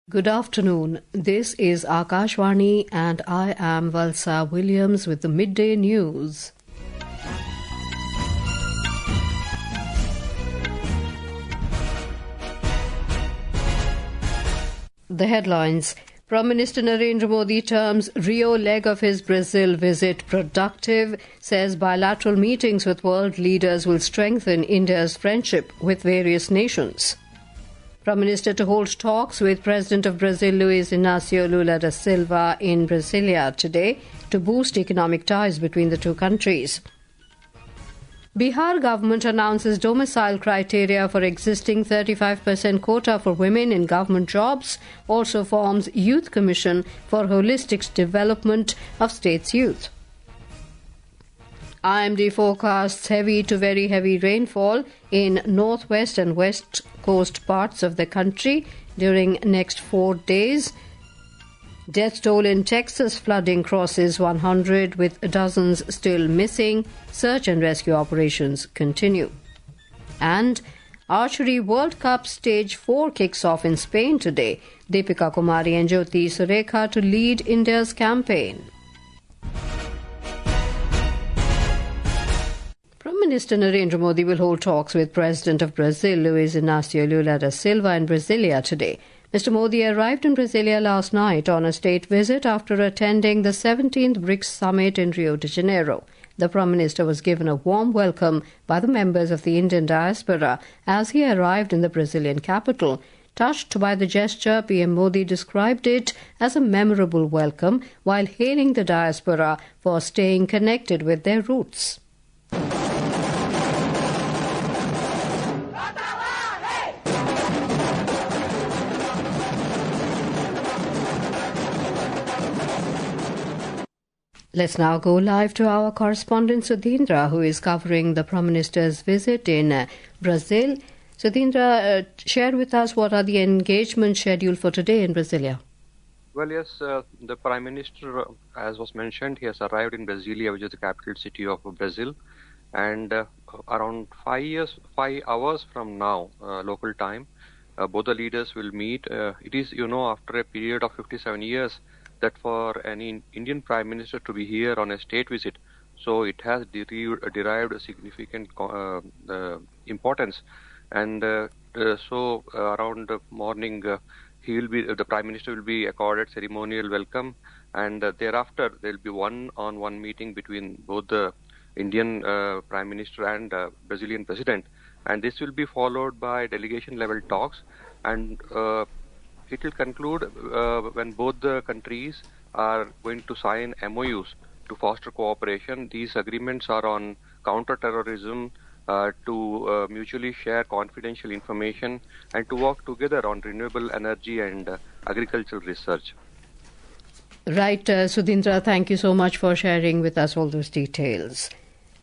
Good afternoon. This is Akashvani and I am Valsa Williams with the Midday News. The headlines. Prime Minister Narendra Modi terms Rio leg of his Brazil visit productive, says bilateral meetings with world leaders will strengthen India's friendship with various nations. Prime Minister to hold talks with President of Brazil Luiz Inácio Lula da Silva in Brasília today to boost economic ties between the two countries. Bihar government announces domicile criteria for existing 35% quota for women in government jobs, also forms Youth Commission for Holistic Development of State's Youth. IMD forecasts heavy to very heavy rainfall in northwest and west coast parts of the country during next 4 days. Death toll in Texas flooding crosses 100 with dozens still missing. Search and rescue operations continue. And Archery World Cup Stage 4 kicks off in Spain today. Deepika, Kumari and Jyothi Surekha to lead India's campaign. Prime Minister Narendra Modi will hold talks with President of Brazil Luiz Inácio Lula da Silva in Brasília today. Mr. Modi arrived in Brasília last night on a state visit after attending the 17th BRICS summit in Rio de Janeiro. The Prime Minister was given a warm welcome by the members of the Indian diaspora as he arrived in the Brazilian capital. Touched by the gesture, PM Modi described it as a memorable welcome while hailing the diaspora for staying connected with their roots. Let's now go live to our correspondent Sudhindra, who is covering the Prime Minister's visit in Brazil. Sudhindra, share with us what are the engagements scheduled for today in Brasília. Well, yes, the Prime Minister, as was mentioned, he has arrived in Brasília, which is the capital city of Brazil, and around 5 hours from now, local time, both the leaders will meet. It is, after a period of 57 years, that for any Indian Prime Minister to be here on a state visit, so it has derived a significant importance. And so around the morning, the Prime Minister will be accorded ceremonial welcome, and thereafter there will be one-on-one meeting between both the Indian Prime Minister and Brazilian President, and this will be followed by delegation-level talks, and it will conclude when both the countries are going to sign MOUs to foster cooperation. These agreements are on counter-terrorism, to mutually share confidential information, and to work together on renewable energy and agricultural research. Right, Sudhindra, thank you so much for sharing with us all those details.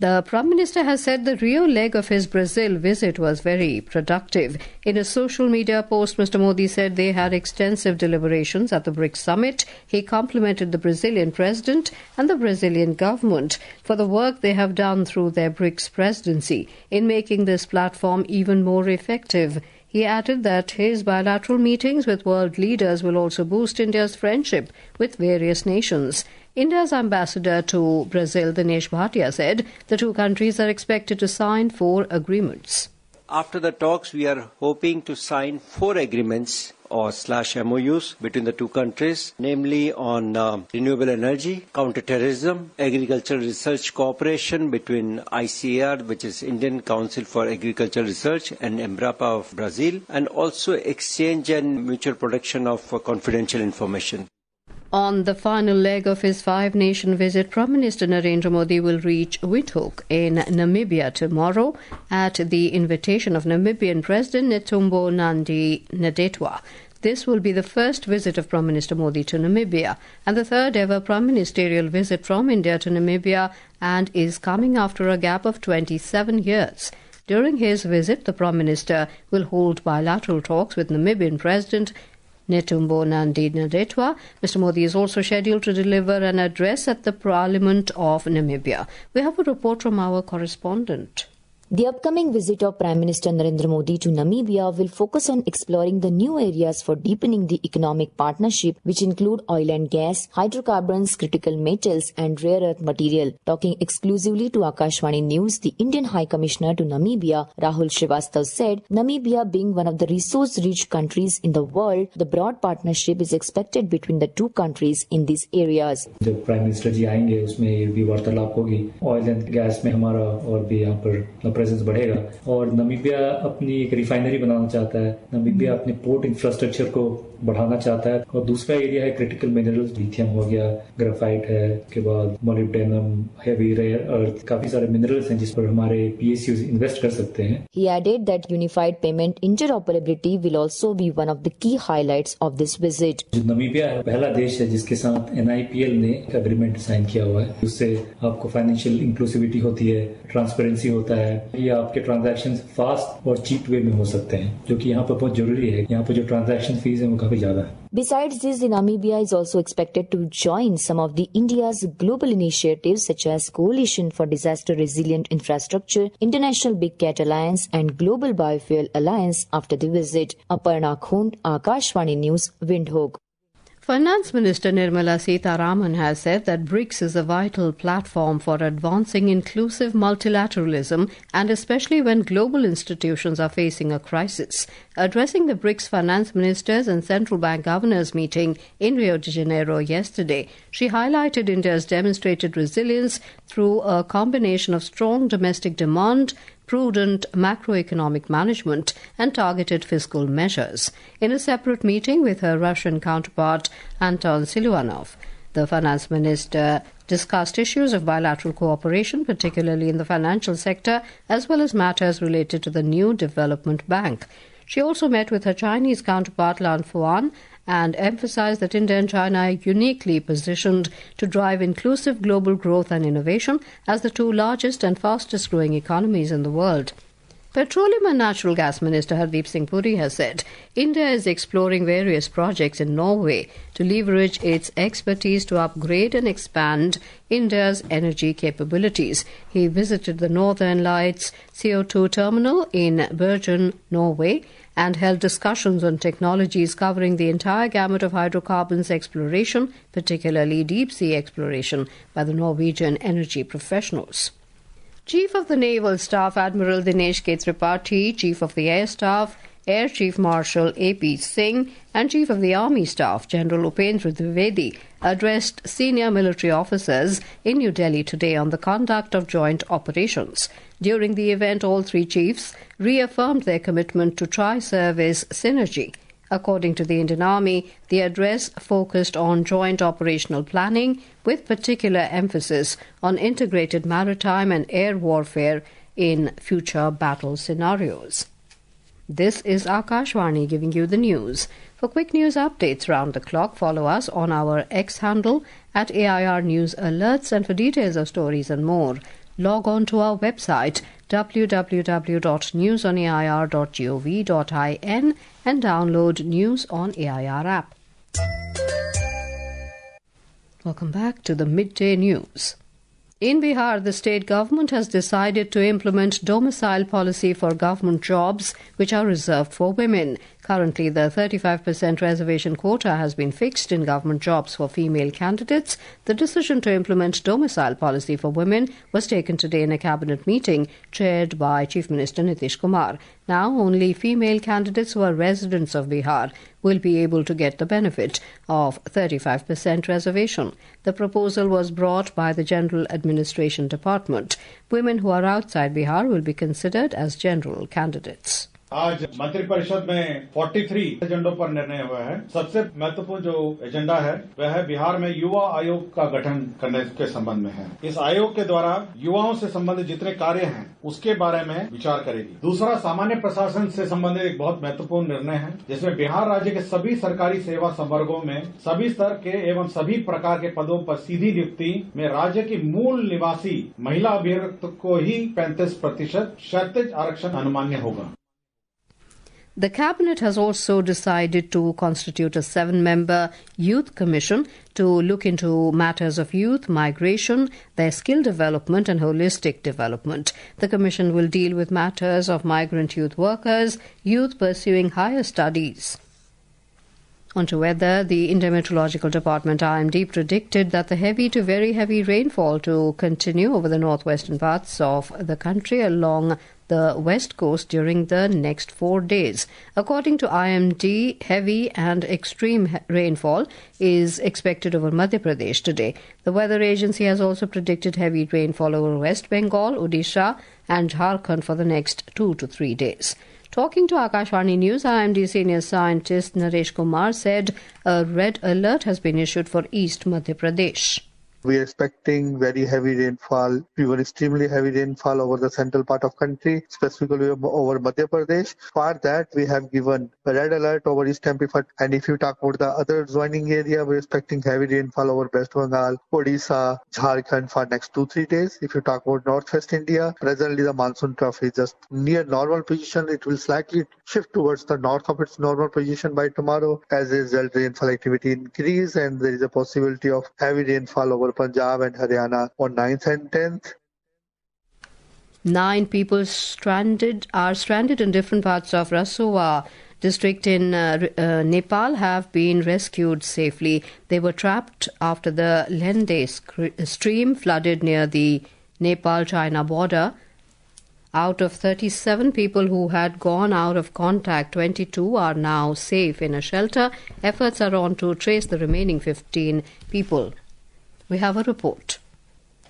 The Prime Minister has said the Rio leg of his Brazil visit was very productive. In a social media post, Mr. Modi said they had extensive deliberations at the BRICS summit. He complimented the Brazilian president and the Brazilian government for the work they have done through their BRICS presidency in making this platform even more effective. He added that his bilateral meetings with world leaders will also boost India's friendship with various nations. India's ambassador to Brazil, Dinesh Bhatia, said the two countries are expected to sign 4 agreements. After the talks, we are hoping to sign 4 agreements or /MOUs between the two countries, namely on renewable energy, counter-terrorism, agricultural research cooperation between ICAR, which is Indian Council for Agricultural Research, and Embrapa of Brazil, and also exchange and mutual protection of confidential information. On the final leg of his 5-nation visit, Prime Minister Narendra Modi will reach Windhoek in Namibia tomorrow at the invitation of Namibian President Netumbo Nandi-Ndaitwah. This will be the first visit of Prime Minister Modi to Namibia and the third ever Prime Ministerial visit from India to Namibia, and is coming after a gap of 27 years. During his visit, the Prime Minister will hold bilateral talks with Namibian President Netumbo Nandi-Ndaitwah. Mr. Modi is also scheduled to deliver an address at the Parliament of Namibia. We have a report from our correspondent. The upcoming visit of Prime Minister Narendra Modi to Namibia will focus on exploring the new areas for deepening the economic partnership, which include oil and gas, hydrocarbons, critical metals, and rare earth material. Talking exclusively to Akashvani News, the Indian High Commissioner to Namibia, Rahul Srivastav, said, Namibia being one of the resource-rich countries in the world, the broad partnership is expected between the two countries in these areas. जब prime minister जी आएंगे उसमें ये भी वार्तालाप होगी। Oil and gas में हमारा और भी यहाँ पर प्रेजेंस बढ़ेगा और नामीबिया अपनी एक रिफाइनरी बनाना चाहता है। नामीबिया अपने पोर्ट इंफ्रास्ट्रक्चर को बढ़ाना चाहता है और दूसरा एरिया है क्रिटिकल मिनरल्स, लिथियम हो गया, ग्राफाइट है, उसके बाद मोलिब्डेनम, हेवी रेयर अर्थ, काफी सारे मिनरल्स हैं जिस पर हमारे PSUs इन्वेस्ट कर सकते हैं। He added that unified payment interoperability will also be one of the key highlights of this visit. जो नामीबिया है पहला देश है जिसके साथ NIPL ने एक एग्रीमेंट साइन किया हुआ है। उससे आपको फाइनेंशियल इंक्लूसिविटी होती है, ट्रांसपेरेंसी होता है, ये आपके ट्रांजैक्शन फास्ट और चीप वे में हो सकते हैं, जो कि यहाँ पर बहुत जरूरी है। यहाँ पर जो ट्रांजैक्शन फीस है वो काफी ज्यादा है। Besides this, Namibia is also expected to join some of the India's global initiatives such as Coalition for Disaster Resilient Infrastructure, International Big Cat Alliance and Global Biofuel Alliance after the visit. Aparna Khund, Akashvani News, Windhoek. Finance Minister Nirmala Sitharaman has said that BRICS is a vital platform for advancing inclusive multilateralism and especially when global institutions are facing a crisis. Addressing the BRICS finance ministers and central bank governors meeting in Rio de Janeiro yesterday, she highlighted India's demonstrated resilience through a combination of strong domestic demand, prudent macroeconomic management and targeted fiscal measures. In a separate meeting with her Russian counterpart Anton Siluanov, the finance minister discussed issues of bilateral cooperation, particularly in the financial sector, as well as matters related to the new development bank. She also met with her Chinese counterpart Lan Fuan and emphasized that India and China are uniquely positioned to drive inclusive global growth and innovation as the two largest and fastest growing economies in the world. Petroleum and Natural Gas Minister Hardeep Singh Puri has said India is exploring various projects in Norway to leverage its expertise to upgrade and expand India's energy capabilities. He visited the Northern Lights CO2 terminal in Bergen, Norway, and held discussions on technologies covering the entire gamut of hydrocarbons exploration, particularly deep-sea exploration, by the Norwegian energy professionals. Chief of the Naval Staff Admiral Dinesh K. Tripathi, Chief of the Air Staff Air Chief Marshal A.P. Singh and Chief of the Army Staff General Upendra Dwivedi addressed senior military officers in New Delhi today on the conduct of joint operations. During the event, all three chiefs reaffirmed their commitment to tri-service synergy. According to the Indian Army, the address focused on joint operational planning with particular emphasis on integrated maritime and air warfare in future battle scenarios. This is Akashvani giving you the news. For quick news updates round the clock, follow us on our X handle at AIR News Alerts, and for details of stories and more, log on to our website www.newsonair.gov.in and download News on AIR app. Welcome back to the Midday News. In Bihar, the state government has decided to implement domicile policy for government jobs which are reserved for women. Currently, the 35% reservation quota has been fixed in government jobs for female candidates. The decision to implement domicile policy for women was taken today in a cabinet meeting chaired by Chief Minister Nitish Kumar. Now, only female candidates who are residents of Bihar will be able to get the benefit of 35% reservation. The proposal was brought by the General Administration Department. Women who are outside Bihar will be considered as general candidates. आज मंत्रिपरिषद में 43 एजेंडों पर निर्णय हुआ है। सबसे महत्वपूर्ण जो एजेंडा है वह है बिहार में युवा आयोग का गठन करने के संबंध में है। इस आयोग के द्वारा युवाओं से संबंधित जितने कार्य हैं उसके बारे में विचार करेगी। दूसरा, सामान्य प्रशासन से संबंधित एक बहुत महत्वपूर्ण निर्णय है जिसमें बिहार राज्य के सभी सरकारी सेवा संवर्गों में सभी स्तर के एवं सभी प्रकार के पदों पर सीधी नियुक्ति में राज्य की मूल निवासी महिला अभ्यर्थी को ही 35% क्षैतिज आरक्षण अनुमान्य होगा। The Cabinet has also decided to constitute a 7-member Youth Commission to look into matters of youth, migration, their skill development and holistic development. The Commission will deal with matters of migrant youth workers, youth pursuing higher studies. On to weather, the Indian Meteorological Department IMD predicted that the heavy to very heavy rainfall to continue over the northwestern parts of the country along the west coast during the next 4 days. According to IMD, heavy and extreme rainfall is expected over Madhya Pradesh today. The weather agency has also predicted heavy rainfall over West Bengal, Odisha and Jharkhand for the next 2 to 3 days. Talking to Akashvani News, IMD senior scientist Naresh Kumar said a red alert has been issued for East Madhya Pradesh. We are expecting very heavy rainfall, even extremely heavy rainfall over the central part of country, specifically over Madhya Pradesh. For that, we have given a red alert over East MP. And if you talk about the other joining area, we're expecting heavy rainfall over West Bengal, Odisha, Jharkhand for next 2-3 days. If you talk about Northwest India, presently the monsoon trough is just near normal position. It will slightly shift towards the north of its normal position by tomorrow. As a result, rainfall activity increase and there is a possibility of heavy rainfall over Punjab and Haryana on 9th and 10th. 9 people are stranded in different parts of Rasoa district in Nepal have been rescued safely. They were trapped after the Lende stream flooded near the Nepal-China border. Out of 37 people who had gone out of contact, 22 are now safe in a shelter. Efforts are on to trace the remaining 15 people. We have a report.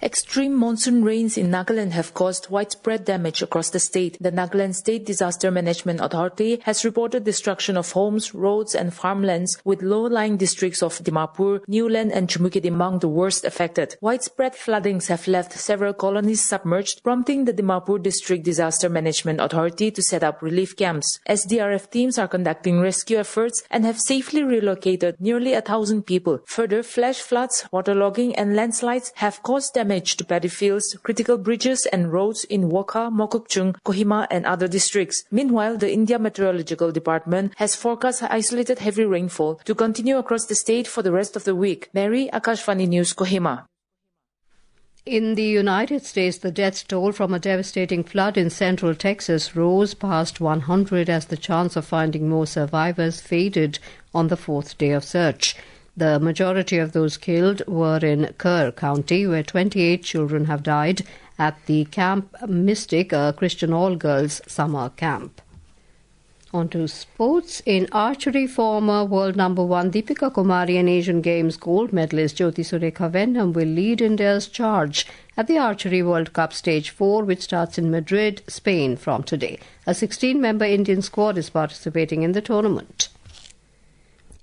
Extreme monsoon rains in Nagaland have caused widespread damage across the state. The Nagaland State Disaster Management Authority has reported destruction of homes, roads and farmlands, with low-lying districts of Dimapur, Newland and Chumukit among the worst affected. Widespread floodings have left several colonies submerged, prompting the Dimapur District Disaster Management Authority to set up relief camps. SDRF teams are conducting rescue efforts and have safely relocated nearly 1,000 people. Further, flash floods, waterlogging and landslides have caused damage to paddy fields, critical bridges and roads in Wokha, Mokokchung, Kohima and other districts. Meanwhile, the India Meteorological Department has forecast isolated heavy rainfall to continue across the state for the rest of the week. Mary, Akashvani News, Kohima. In the United States, the death toll from a devastating flood in central Texas rose past 100 as the chance of finding more survivors faded on the 4th day of search. The majority of those killed were in Kerr County, where 28 children have died at the Camp Mystic, a Christian all-girls summer camp. On to sports. In archery, former world number 1 Deepika Kumari and Asian Games gold medalist Jyothi Surekha will lead India's charge at the Archery World Cup Stage 4, which starts in Madrid, Spain from today. A 16-member Indian squad is participating in the tournament.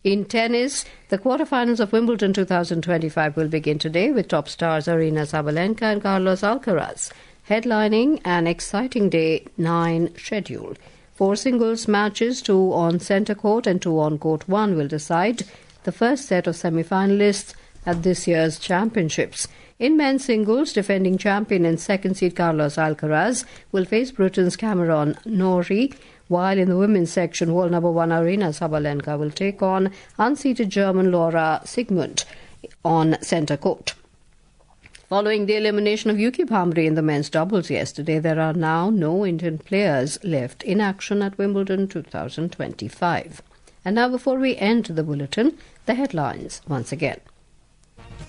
In tennis, the quarterfinals of Wimbledon 2025 will begin today with top stars Aryna Sabalenka and Carlos Alcaraz headlining an exciting day 9 schedule. 4 singles matches, 2 on centre court and 2 on court 1, will decide the first set of semi-finalists at this year's championships. In men's singles, defending champion and second seed Carlos Alcaraz will face Britain's Cameron Norrie, while in the women's section, world number 1 Aryna Sabalenka will take on unseeded German Laura Sigmund on centre court. Following the elimination of Yuki Bhambre in the men's doubles yesterday, there are now no Indian players left in action at Wimbledon 2025. And now, before we end the bulletin, the headlines once again.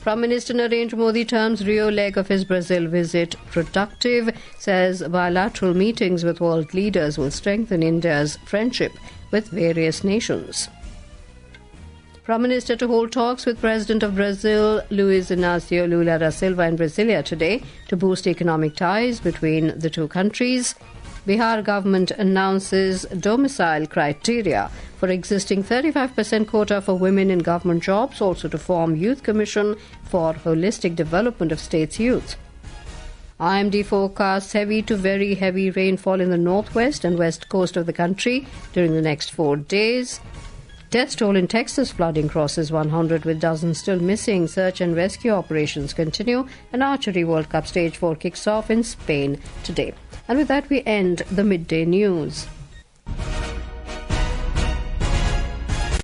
Prime Minister Narendra Modi terms Rio leg of his Brazil visit productive, says bilateral meetings with world leaders will strengthen India's friendship with various nations. Prime Minister to hold talks with President of Brazil, Luiz Inácio Lula da Silva in Brasília today to boost economic ties between the two countries. Bihar government announces domicile criteria for existing 35% quota for women in government jobs, also to form Youth Commission for holistic development of state's youth. IMD forecasts heavy to very heavy rainfall in the northwest and west coast of the country during the next 4 days. Death toll in Texas flooding crosses 100 with dozens still missing. Search and rescue operations continue. An Archery World Cup Stage 4 kicks off in Spain today. And with that, we end the midday news.